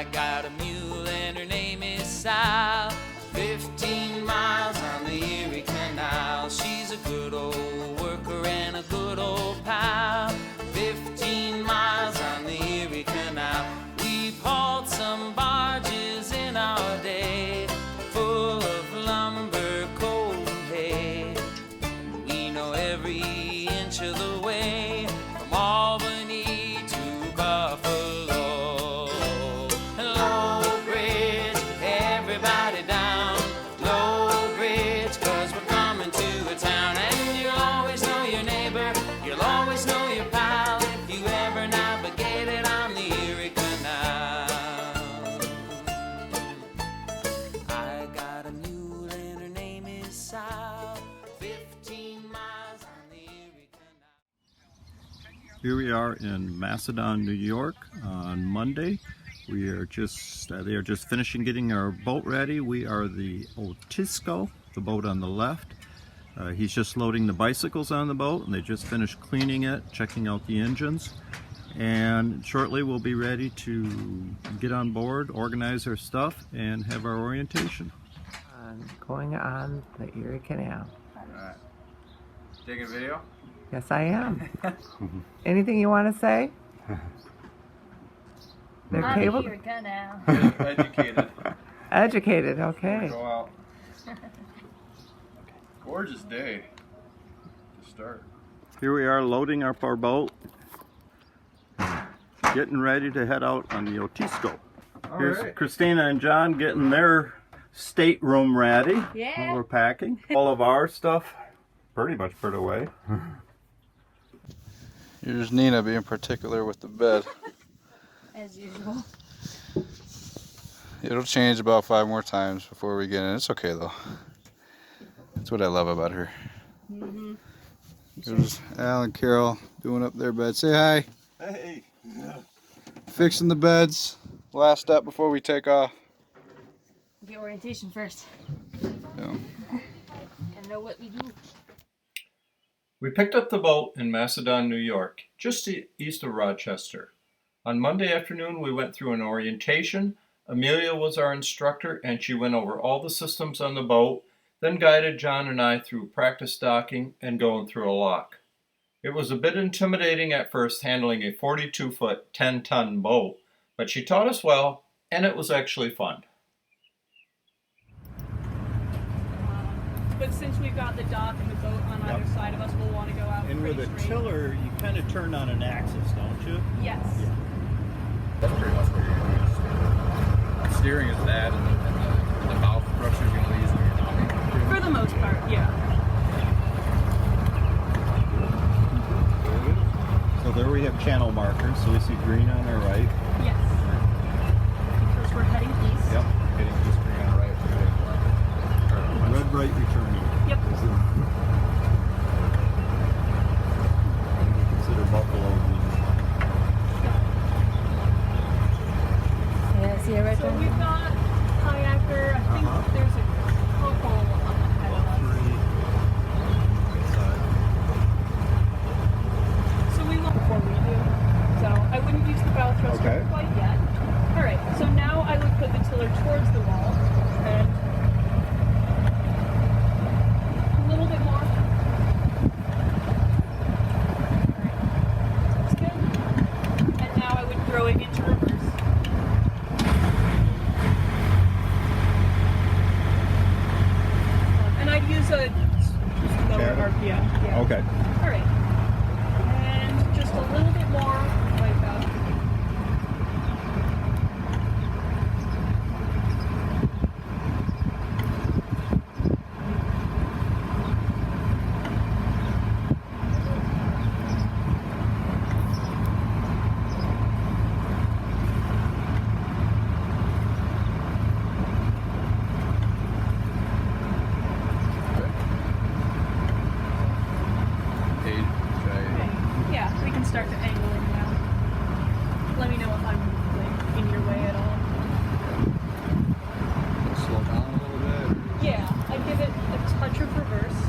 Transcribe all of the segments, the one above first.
I got a mule and her name is Sal. 15 miles on the Erie Canal. She's a good old worker and a good old pal. 15 miles on the Erie Canal. We've hauled some barges in our day, full of lumber, coal, and hay. We know every inch of the way, from Albany to Buffalo. Low Bridge, everybody down. Low Bridge, 'cause we're coming to a town. And you'll always know your neighbor, you'll always know your pal, if you ever navigated on the Erie Canal. I got a mule and her name is Sal. 15 miles on the Erie Canal. Here we are in Macedon, New York on Monday. We are just, they are just finishing getting our boat ready. We are the Otisco, the boat on the left. He's just loading the bicycles on the boat, and they just finished cleaning it, checking out the engines. And shortly we'll be ready to get on board, organize our stuff, and have our orientation. Going on the Erie Canal. Alright. Taking a video? Yes, I am. Anything you want to say? They're On the cable? Erie Canal. Educated. Educated, okay. Go out. Gorgeous day to start. Here we are loading up our boat, getting ready to head out on the Otisco. Here's Alright. Kristina and John getting their stateroom ready. Yeah. We're packing. All of our stuff pretty much put away. Here's Nina being particular with the bed. As usual. It'll change about 5 more times before we get in. It's okay though. That's what I love about her. Mm-hmm. There's Al and Carol doing up their bed. Say hi. Hey! Fixing the beds. Last step before we take off. Get orientation first. Yeah. And know what we do. We picked up the boat in Macedon, New York, just east of Rochester. On Monday afternoon, we went through an orientation. Amelia was our instructor, and she went over all the systems on the boat, then guided John and I through practice docking and going through a lock. It was a bit intimidating at first handling a 42-foot, 10-ton boat, but she taught us well, and it was actually fun. But since we've got the dock and the boat on either side of us, we'll want to go out. And with a pretty straight. tiller, you kind of turn on an axis, don't you? Yes. Yeah. That's pretty much what you're doing. Steering is that, and the mouth structure is going to use when you're docking. For the most part, yeah. So there we have channel markers, so we see green on our right. Yes. Because we're heading east. Yep. Hitting this green on the right. Red right returning. Yep. We consider Buffalo Yeah, see it right So there? we've got kayaker. I think there's a couple up ahead of us. So we look before we do. So I wouldn't use the bow thruster Okay. quite yet. All right. So now I would put the tiller towards the wall and a little bit more. That's good. And now I would throw it into reverse. And I'd use a lower Chatter? RPM. Yeah. Okay. All right. And just a little bit more wipe out. Okay. Yeah, we can start to angle in now. Let me know if I'm like in your way at all. Slow down a little bit. Yeah, I give it a touch of reverse.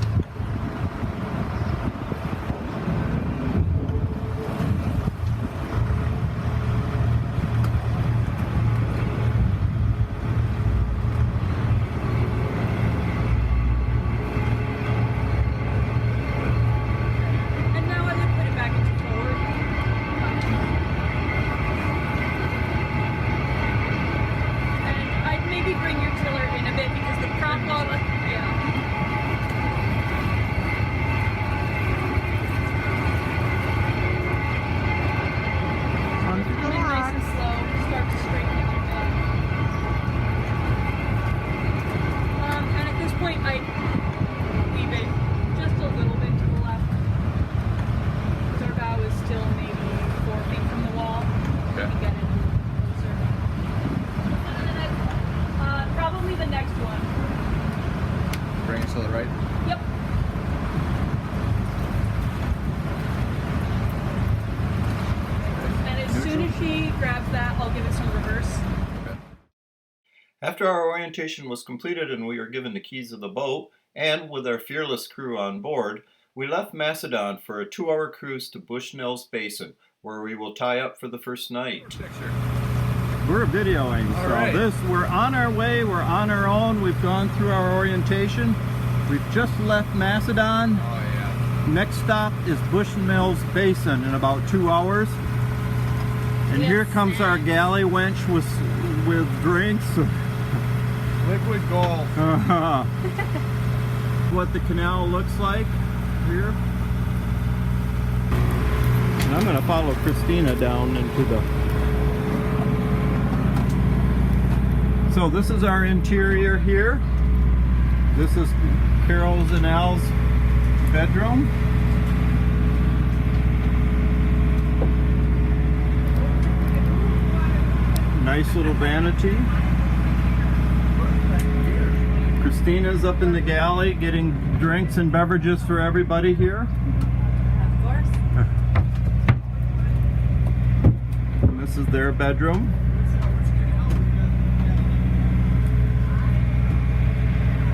After our orientation was completed and we were given the keys of the boat, and with our fearless crew on board, we left Macedon for a 2-hour cruise to Bushnell's Basin, where we will tie up for the first night. We're videoing, All so right. we're on our way, we're on our own, we've gone through our orientation. We've just left Macedon. Oh yeah. Next stop is Bushnell's Basin in about 2 hours. And here comes our galley wench with drinks. Liquid gold. What the canal looks like here. And I'm going to follow Kristina down into the... So this is our interior here. This is Carol's and Al's bedroom. Nice little vanity. Christina's up in the galley getting drinks and beverages for everybody here. Of course. And this is their bedroom.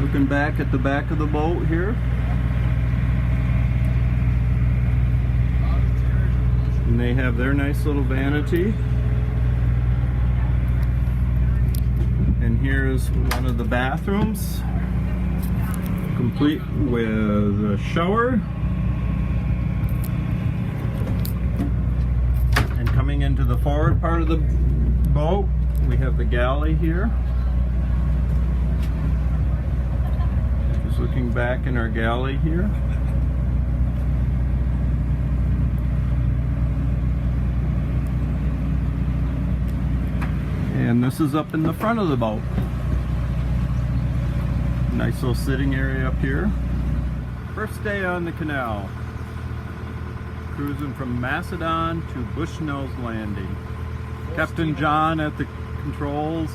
Looking back at the back of the boat here. And they have their nice little vanity. And here's one of the bathrooms, complete with a shower. And coming into the forward part of the boat, we have the galley here. Just looking back in our galley here. And this is up in the front of the boat. Nice little sitting area up here. First day on the canal. Cruising from Macedon to Bushnell's Landing. Captain John at the controls.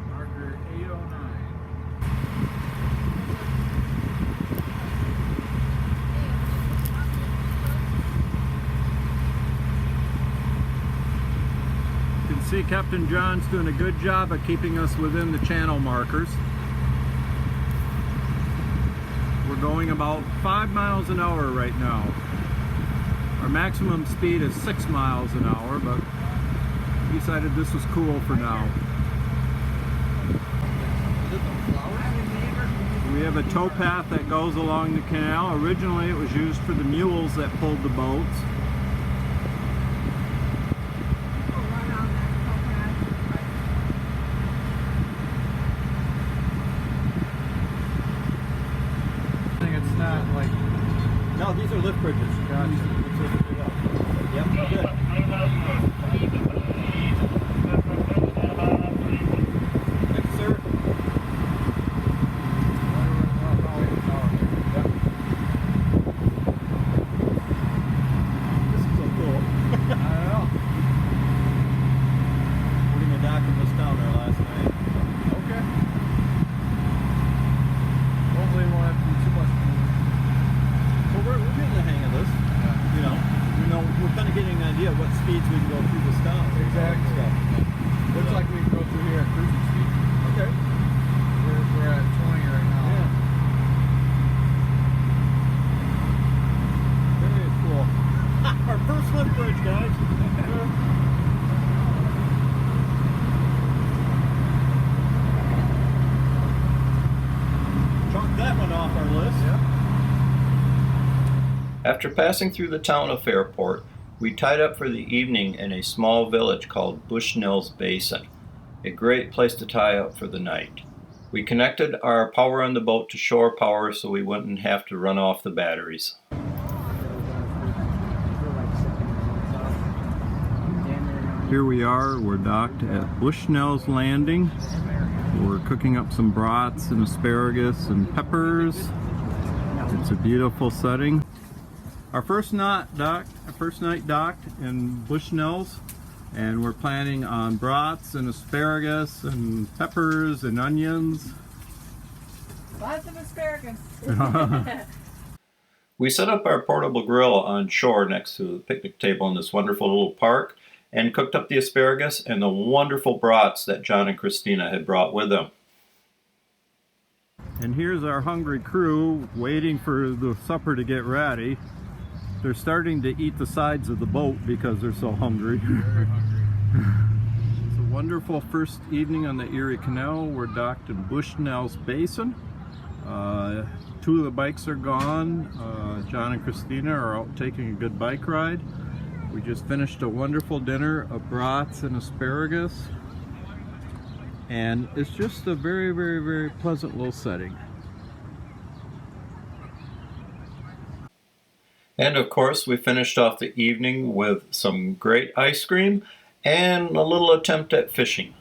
Marker 809. You can see Captain John's doing a good job of keeping us within the channel markers. We're going about 5 miles an hour right now. Our maximum speed is 6 miles an hour, but we decided this was cool for now. We have a towpath that goes along the canal. Originally it was used for the mules that pulled the boats. It's not like No, these are lift bridges. gotcha. Yep, good. Thanks, sir. This is so cool. I don't know. We're gonna dock in this down there last night. Okay. Hopefully we won't have to do too much. Well, we're getting the hang of this. You know, we're kind of getting an idea of what speeds we can go through this down. Exactly. Stuff. Looks like we can go through here at cruising speed. Okay. We're at 20 right now. Yeah. Very cool. Our first lift bridge, guys. Chalk that one off our list. Yeah. After passing through the town of Fairport, we tied up for the evening in a small village called Bushnell's Basin, a great place to tie up for the night. We connected our power on the boat to shore power so we wouldn't have to run off the batteries. Here we are, we're docked at Bushnell's Landing. We're cooking up some brats and asparagus and peppers. It's a beautiful setting. Our first night docked in Bushnell's, and we're planning on brats and asparagus and peppers and onions. Lots of asparagus. We set up our portable grill on shore next to the picnic table in this wonderful little park and cooked up the asparagus and the wonderful brats that John and Kristina had brought with them. And here's our hungry crew waiting for the supper to get ready. They're starting to eat the sides of the boat because they're so hungry. Very hungry. It's a wonderful first evening on the Erie Canal. We're docked in Bushnell's Basin. Two of the bikes are gone. John and Kristina are out taking a good bike ride. We just finished a wonderful dinner of brats and asparagus. And it's just a very, very, very pleasant little setting. And of course, we finished off the evening with some great ice cream and a little attempt at fishing.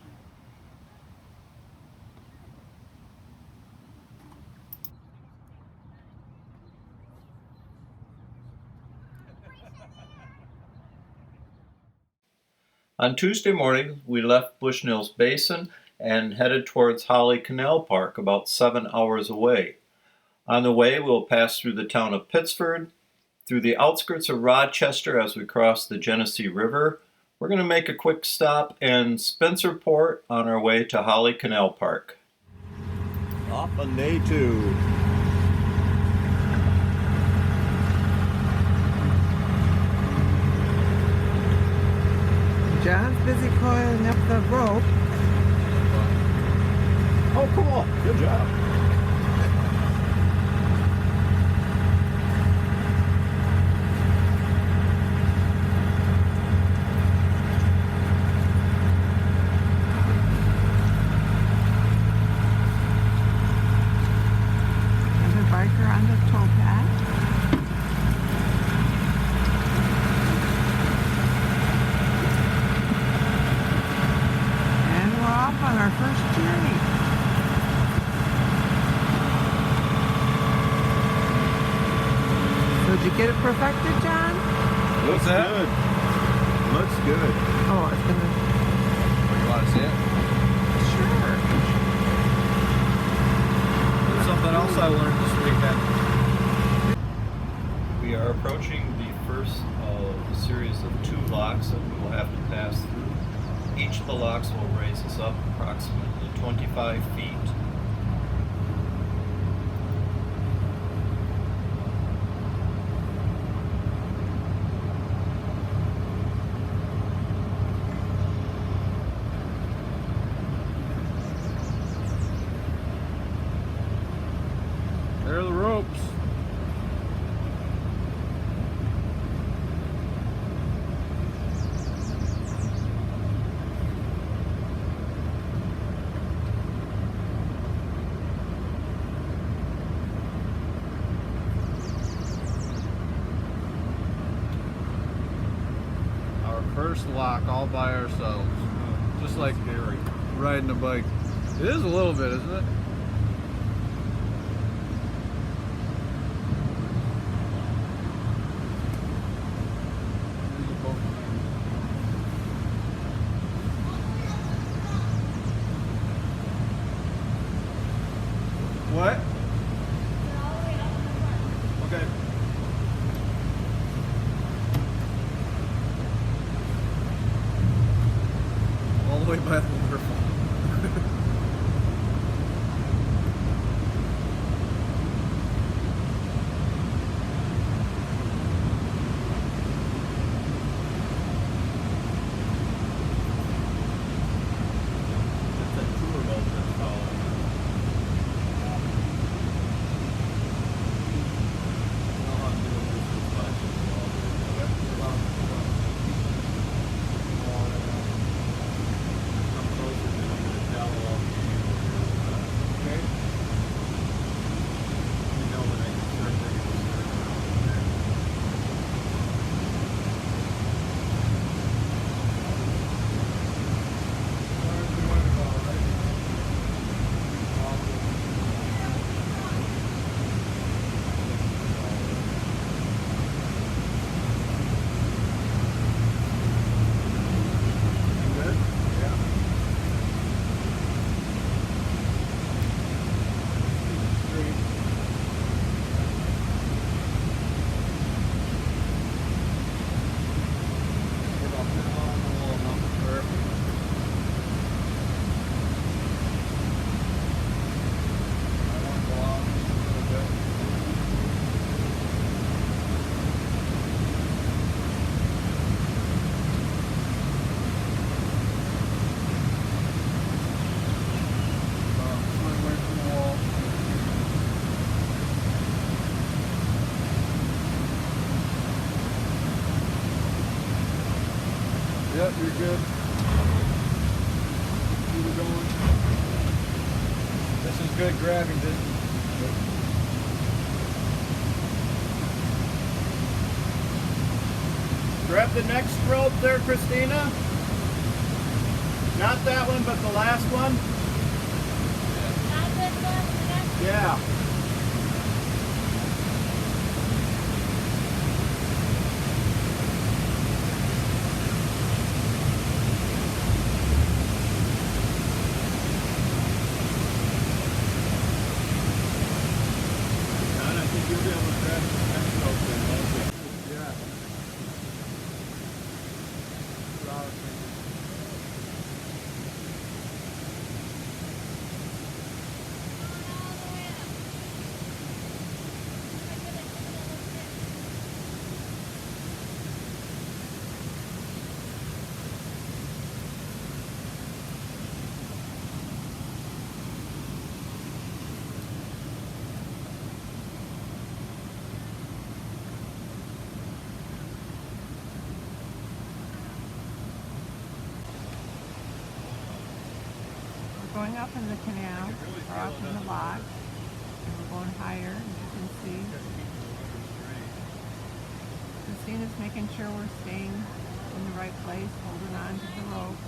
On Tuesday morning, we left Bushnell's Basin and headed towards Holly Canal Park, about 7 hours away. On the way, we'll pass through the town of Pittsford, through the outskirts of Rochester as we cross the Genesee River. We're going to make a quick stop in Spencerport on our way to Holly Canal Park. Off on day 2. John's busy coiling up the rope. Oh, cool. Good job. Another biker on the towpath. And we're off on our first journey. So did you get it perfected, John? Looks good. Looks good. Oh, it's gonna. You want to see it? Sure. There's something else I learned this weekend. We are approaching the first of a series of 2 locks that we will have to pass through. Each of the locks will raise us up approximately 25 feet. There are the ropes. Our first lock all by ourselves. Just like riding a bike. It is a little bit, isn't it? What? Okay. All the way by the waterfall. It's a tour boat that's following. Yep, you're good. Keep it going. This is good grabbing distance. Grab the next rope there, Kristina. Not that one, but the last one. Not this one, the next one. Yeah. John, I think you'll be able to grab the next rope there. Yeah. We're going up in the canal, or up in the lock, and we're going higher, as you can see. Kristina's making sure we're staying in the right place, holding on to the rope.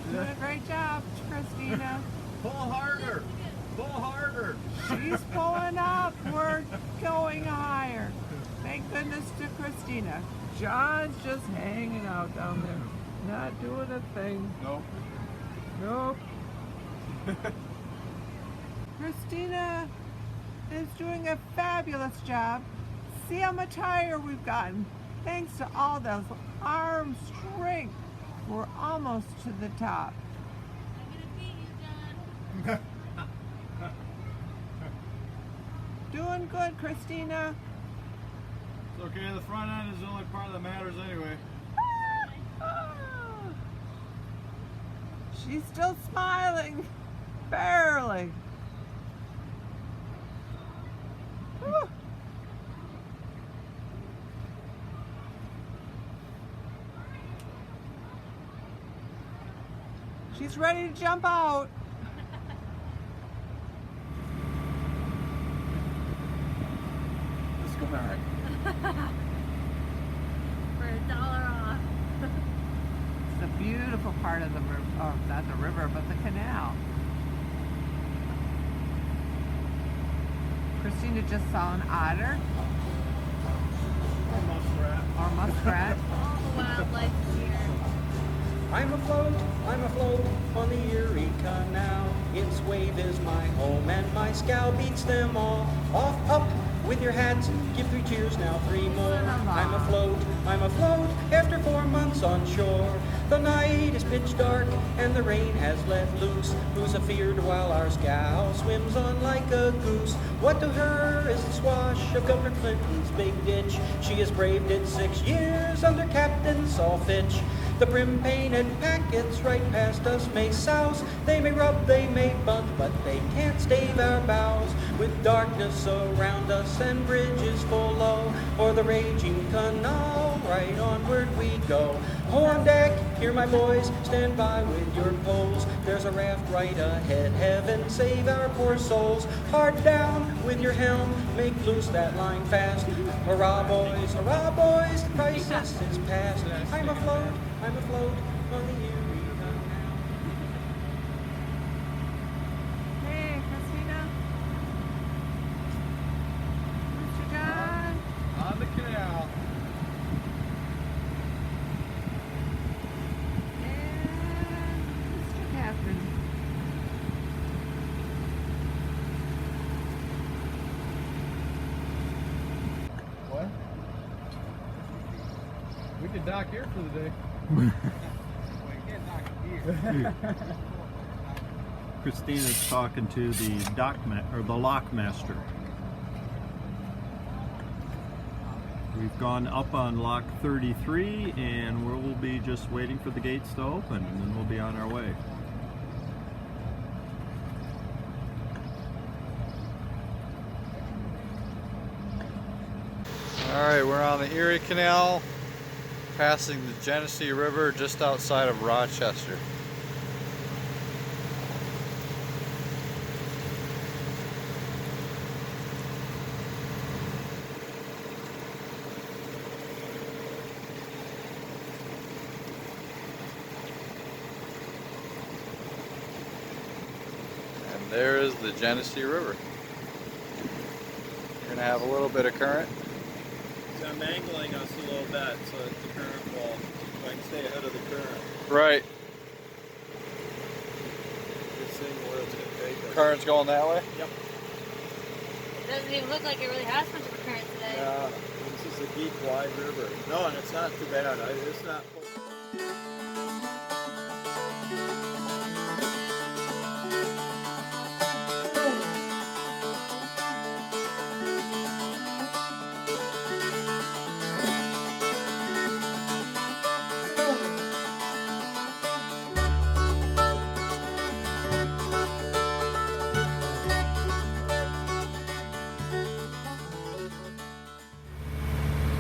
You're doing a great job, Kristina. Pull harder! Pull harder! She's pulling up. We're going higher. Thank goodness to Kristina. John's just hanging out down there, not doing a thing. Nope. Nope. Kristina is doing a fabulous job. See how much higher we've gotten. Thanks to all those arm strength. We're almost to the top. I'm gonna beat you, John. Doing good, Kristina. It's okay, the front end is the only part that matters anyway. She's still smiling. Barely. Whew. She's ready to jump out. Let's go back. For $1 off. It's a beautiful part of the river, or not the river, but the canal. Kristina just saw an otter Or muskrat. or muskrat. All the wildlife is here. I'm afloat on the Erie Canal. Its wave is my home and my scow beats them all. Off, up with your hats, give 3 cheers, now 3 more. I'm afloat after 4 months on shore. The night is pitch dark and the rain has let loose. Who's afeard while our scow swims on like a goose? What to her is the swash of Governor Clinton's big ditch? She has braved it 6 years under Captain Saul Fitch. The brim-painted packets right past us may souse. They may rub, they may bunt, but they can't stave our bows. With darkness around us and bridges full low, o'er the raging canal, right onward we go. Ho on deck, hear my boys, stand by with your poles. There's a raft right ahead, heaven save our poor souls. Hard down with your helm, make loose that line fast. Hurrah boys, the crisis is past. I'm afloat on the Erie Canal. Hey, Kristina. Mr. John. On the canal. And Mr. Captain. What? We could dock here for the day. Christina's talking to the lock master. We've gone up on lock 33 and we'll be just waiting for the gates to open and then we'll be on our way. Alright, we're on the Erie Canal passing the Genesee River just outside of Rochester. And there is the Genesee River. You're going to have a little bit of current. So I'm angling us a little bit so that the current will, so I can stay ahead of the current. Right. Just seeing where it's going to take us. Current's going that way? Yep. It doesn't even look like it really has much of a current today. Yeah, this is a deep, wide river. No, and it's not too bad. It's not.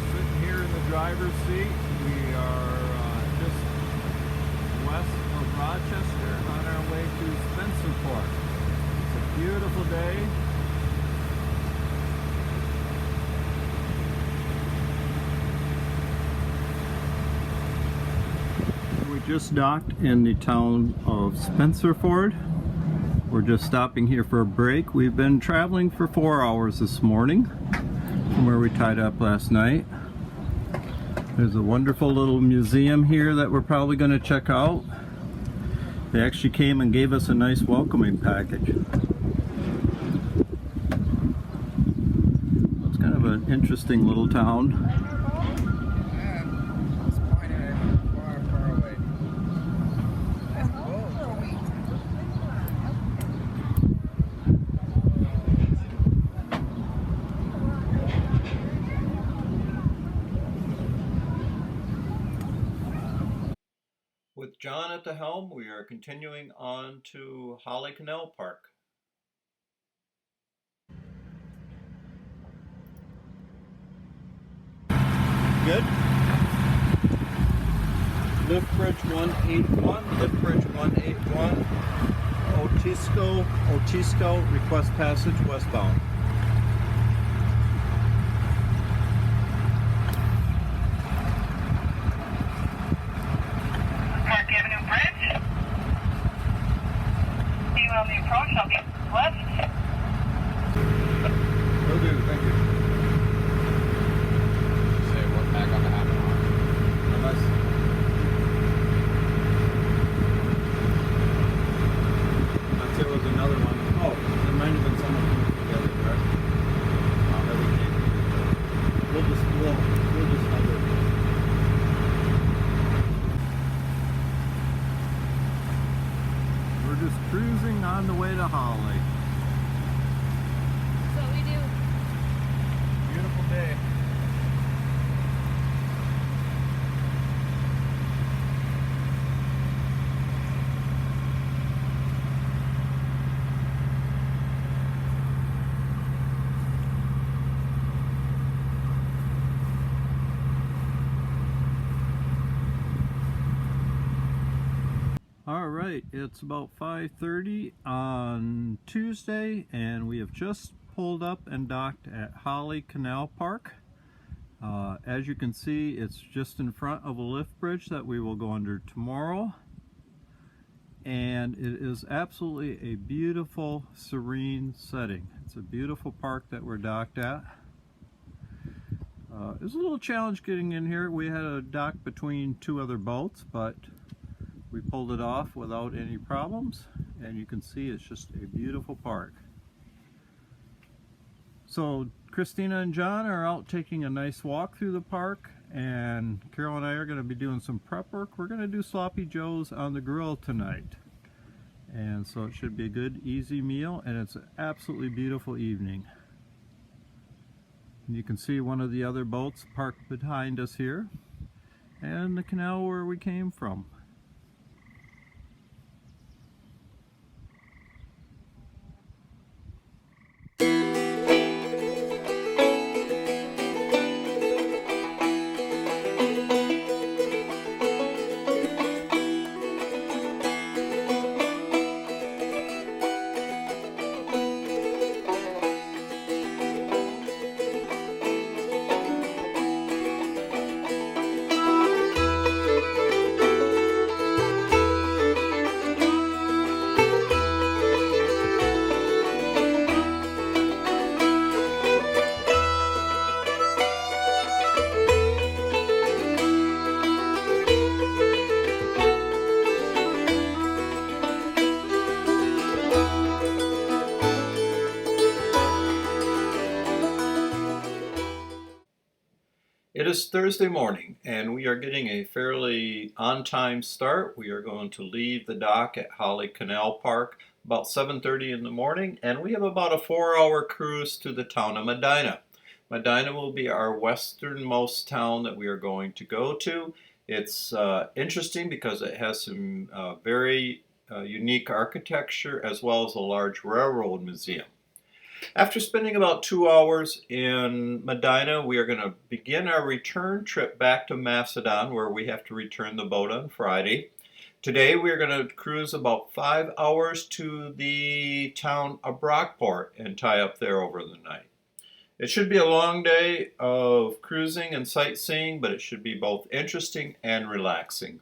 Sitting here in the driver's seat, we are just west of Rochester on our way to Spencerport. It's a beautiful day. We just docked in the town of Spencerport. We're just stopping here for a break. We've been traveling for 4 hours this morning from where we tied up last night. There's a wonderful little museum here that we're probably going to check out. They actually came and gave us a nice welcoming package. It's kind of an interesting little town. With John at the helm, we are continuing on to Erie Canal Park. Good. Lift Bridge 181, Lift Bridge 181, Otisco, Request Passage westbound. Park Avenue Bridge. You on the approach, I'll be left. Will do, thank you. Say what back on the half an hour. Unless there was another one. Oh, there might have been someone put together, correct? That we can't. We'll just hover. We're just cruising on the way to Holly. That's what we do. Beautiful day. All right, it's about 5:30 on Tuesday, and we have just pulled up and docked at Erie Canal Park. As you can see, it's just in front of a lift bridge that we will go under tomorrow, and it is absolutely a beautiful, serene setting. It's a beautiful park that we're docked at. It was a little challenge getting in here. We had a dock between two other boats, but we pulled it off without any problems, and you can see it's just a beautiful park. So Kristina and John are out taking a nice walk through the park, and Carol and I are going to be doing some prep work. We're going to do sloppy joes on the grill tonight, and so it should be a good, easy meal, and it's an absolutely beautiful evening. And you can see one of the other boats parked behind us here, and the canal where we came from. It is Thursday morning, and we are getting a fairly on-time start. We are going to leave the dock at Erie Canal Park about 7:30 in the morning, and we have about a 4-hour cruise to the town of Medina. Medina will be our westernmost town that we are going to go to. It's interesting because it has some very unique architecture as well as a large railroad museum. After spending about 2 hours in Medina, we are going to begin our return trip back to Macedon, where we have to return the boat on Friday. Today we are going to cruise about 5 hours to the town of Brockport and tie up there over the night. It should be a long day of cruising and sightseeing, but it should be both interesting and relaxing.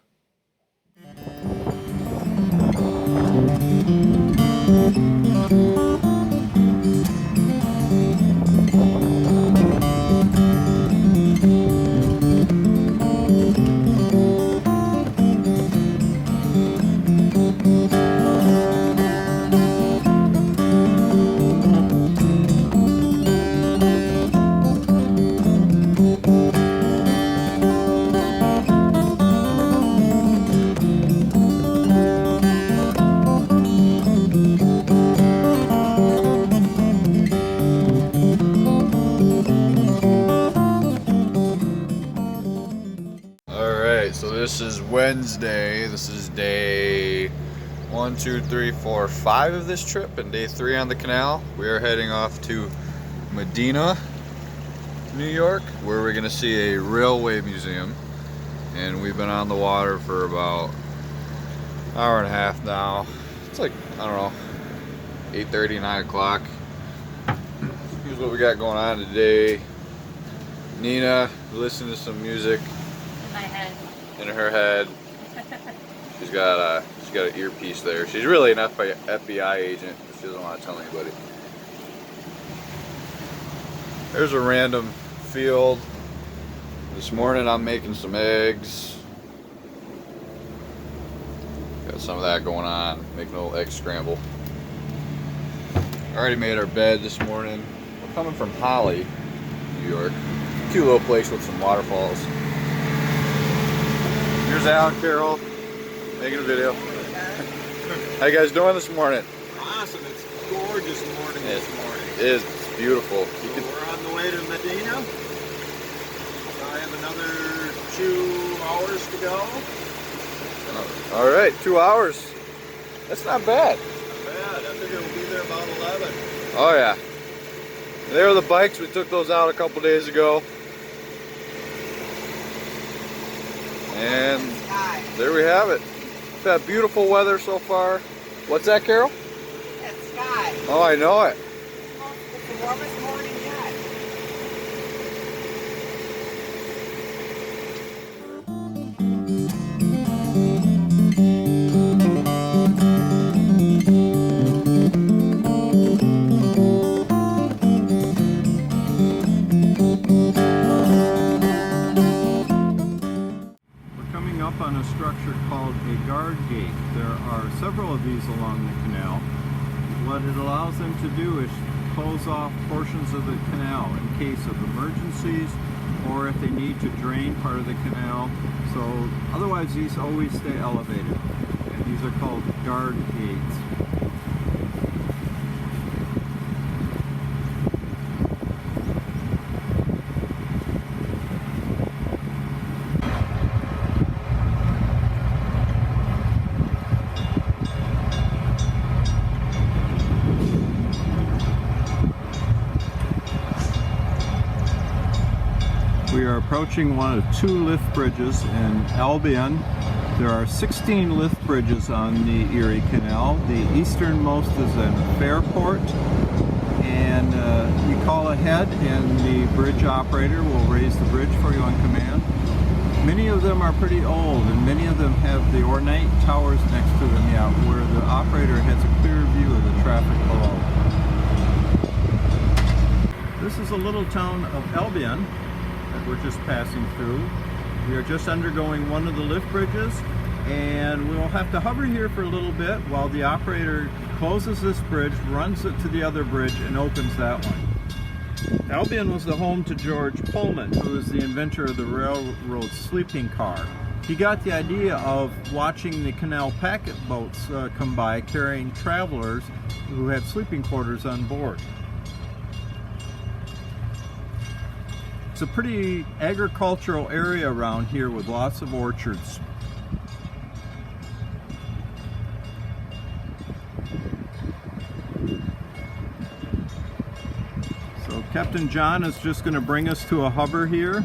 So this is Wednesday. This is day 1, 2, 3, 4, 5 of this trip, and day 3 on the canal. We are heading off to Medina, New York, where we're gonna see a railway museum. And we've been on the water for about an hour and a half now. It's like, I don't know, 8:30, 9 o'clock. Here's what we got going on today. Nina, listening to some music. My head. In her head. She's got an earpiece there. She's really an FBI agent. She doesn't want to tell anybody. There's a random field. This morning I'm making some eggs. Got some of that going on. Making a little egg scramble. Already made our bed this morning. We're coming from Holly, New York. Cute little place with some waterfalls. Here's Al and Carol making a video. How you guys doing this morning? Awesome. It's a gorgeous morning this morning. It is. It's beautiful. So we're on the way to Medina. I have another 2 hours to go. All right, 2 hours. That's not bad. Not bad. I figure we'll be there about 11. Oh yeah. There are the bikes. We took those out a couple days ago. And there we have it. We've had beautiful weather so far. What's that, Carol? That sky. Oh, I know it. It's the warmest morning yet. Up on a structure called a guard gate. There are several of these along the canal. What it allows them to do is close off portions of the canal in case of emergencies or if they need to drain part of the canal. So otherwise these always stay elevated. And these are called guard gates. We are approaching one of 2 lift bridges in Albion. There are 16 lift bridges on the Erie Canal. The easternmost is in Fairport, and you call ahead and the bridge operator will raise the bridge for you on command. Many of them are pretty old, and many of them have the ornate towers next to them, where the operator has a clear view of the traffic below. This is a little town of Albion that we're just passing through. We are just undergoing one of the lift bridges, and we'll have to hover here for a little bit while the operator closes this bridge, runs it to the other bridge, and opens that one. Albion was the home to George Pullman, who was the inventor of the railroad sleeping car. He got the idea of watching the canal packet boats come by carrying travelers who had sleeping quarters on board. It's a pretty agricultural area around here with lots of orchards. So Captain John is just going to bring us to a hover here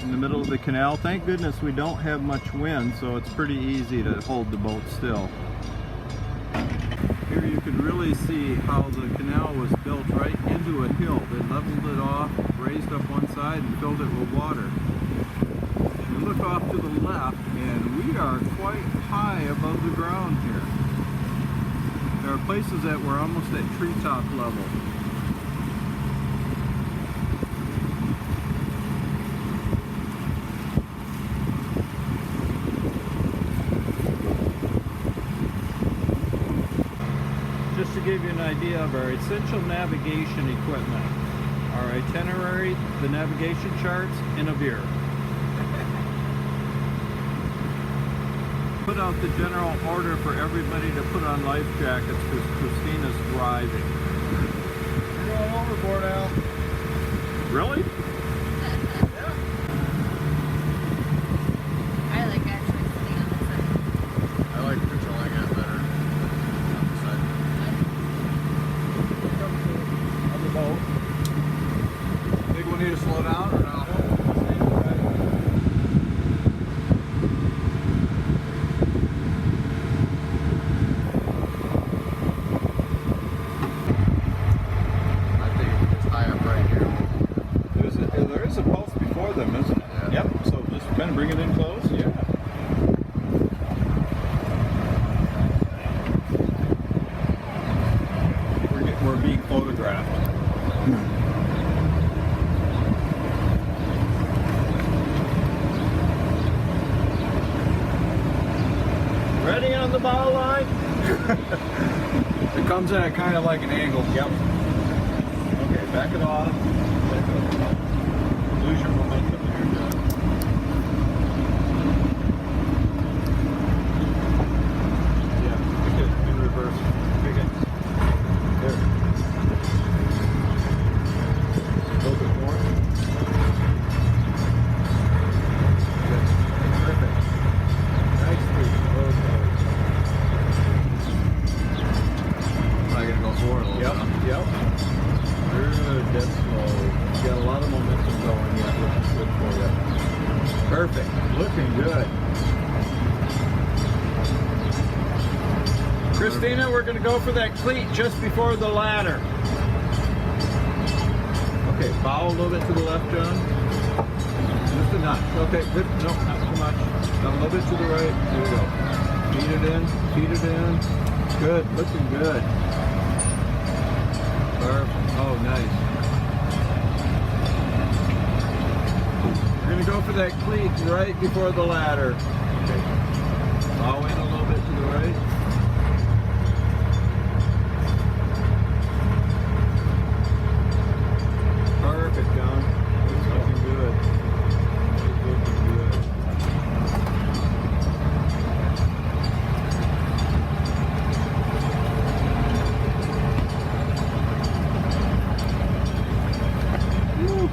in the middle of the canal. Thank goodness we don't have much wind, so it's pretty easy to hold the boat still. Here you can really see how the canal was built right into a hill. They leveled it off, raised up one side, and filled it with water. You look off to the left, and we are quite high above the ground here. There are places that we're almost at treetop level. Just to give you an idea of our essential navigation equipment, our itinerary, the navigation charts, and a beer. Put out the general order for everybody to put on life jackets because Christina's driving. You're going overboard, Al. Really? I like actually sitting on the side. I like controlling it better. On the side. On the boat. Think we'll need to slow down or not? I think we can just tie up right here. There is a pulse before them, isn't it? Yeah. Yep, so just kind of bring it in close. Yeah. We're being photographed. Ready on the bow line? It comes in at kind of like an angle. Yep. Okay, back it off. Back it off. Lose your momentum here, John. Yeah, pick it in reverse. Pick it. There. A little bit more. Good. Perfect. Nicely. Okay. Probably gonna go forward a little Yep, bit. yep. Good, that's slow. You got a lot of momentum going, yeah, looking good for you. Perfect, looking good. Christina, we're gonna go for that cleat just before the ladder. Okay, bow a little bit to the left, John. Just a notch. Okay, good. No, not too much. Now a little bit to the right. There we go. Feed it in, feed it in. Good, looking good. Perfect. Oh, nice. We're going to go for that cleat right before the ladder. Okay. Bow in a little bit to the right. Perfect, John. It's looking good. It's looking good. Woo.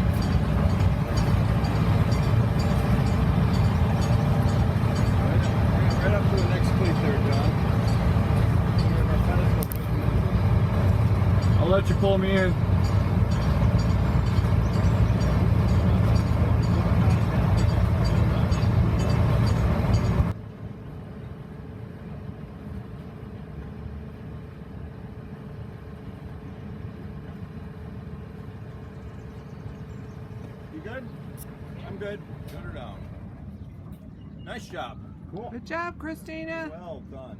Right up to the next cleat there, John. I'll let you pull me in. You good? I'm good. Shut her down. Nice job. Cool. Good job, Christina. Well done.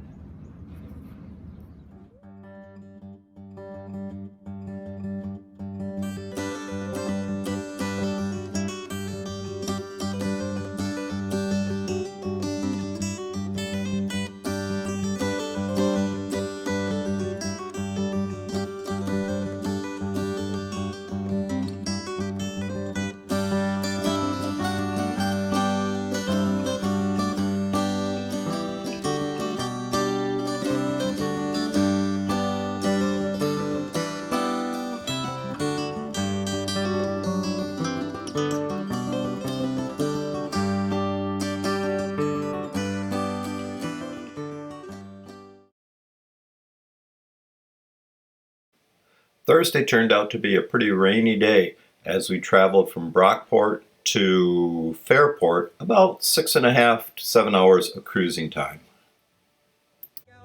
Thursday turned out to be a pretty rainy day as we traveled from Brockport to Fairport, about 6.5 to 7 hours of cruising time.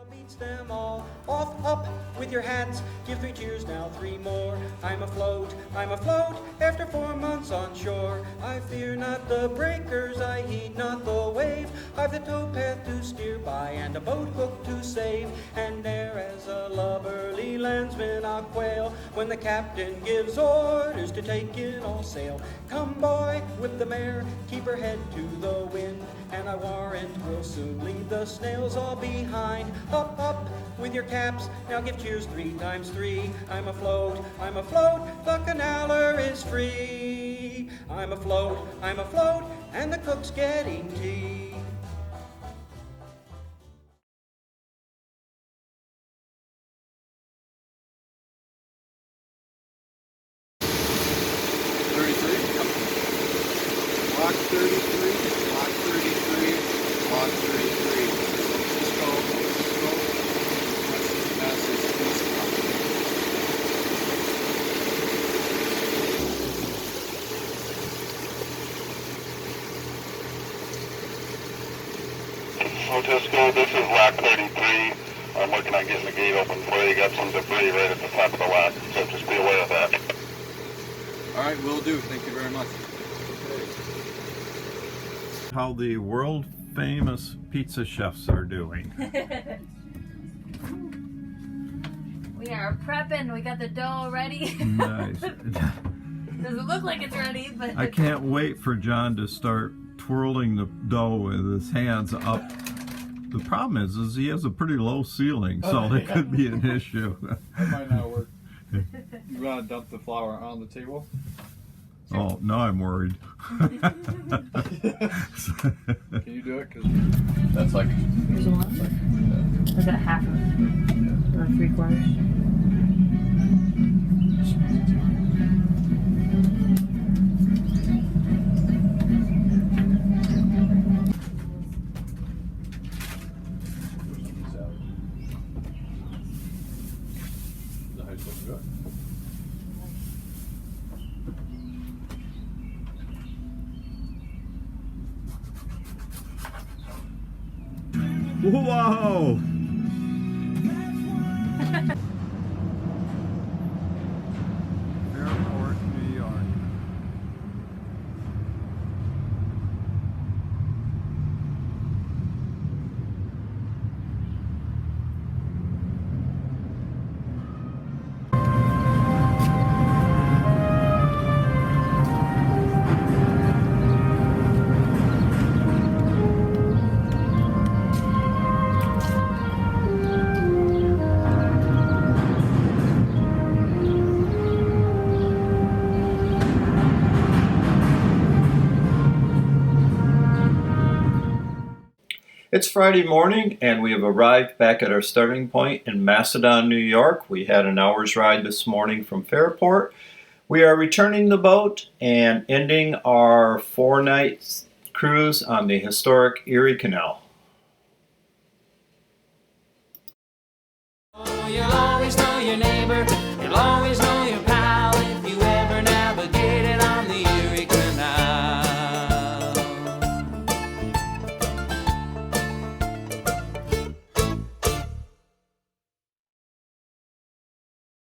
Beats them all off, up with your hats, give 3 cheers, now 3 more. I'm afloat, after 4 months on shore. I fear not the breakers, I heed not the wave. I've the towpath to steer by and a boat hook to save. And there as a lubberly landsman I'll quail when the captain gives orders to take in all sail. Come boy, whip the mare, keep her head to the wind, and I warrant we'll soon leave the snails all behind. Up, up with your caps, now give cheers 3 times 3. I'm afloat, the canaler is free. I'm afloat, and the cook's getting tea. Lock 33, lock 33, lock 33. Cisco, message, east company. Cisco, this is lock 33. I'm working on getting the gate open for you. You got some debris right at the top of the lock, so just be aware of that. All right, will do. Thank you very much. How the world famous pizza chefs are doing. We are prepping. We got the dough ready. Nice. Doesn't look like it's ready, but I can't wait for John to start twirling the dough with his hands up. The problem is he has a pretty low ceiling, so that could be an issue. That might not work. You want to dump the flour on the table? Oh, now I'm worried. Can you do it? Cause that's like... Here's a lot. Is that half of it? Or 3/4? The height's looking good. Whoa! Fairport, New York. It's Friday morning and we have arrived back at our starting point in Macedon, New York. We had an hour's ride this morning from Fairport. We are returning the boat and ending our 4-night cruise on the historic Erie Canal.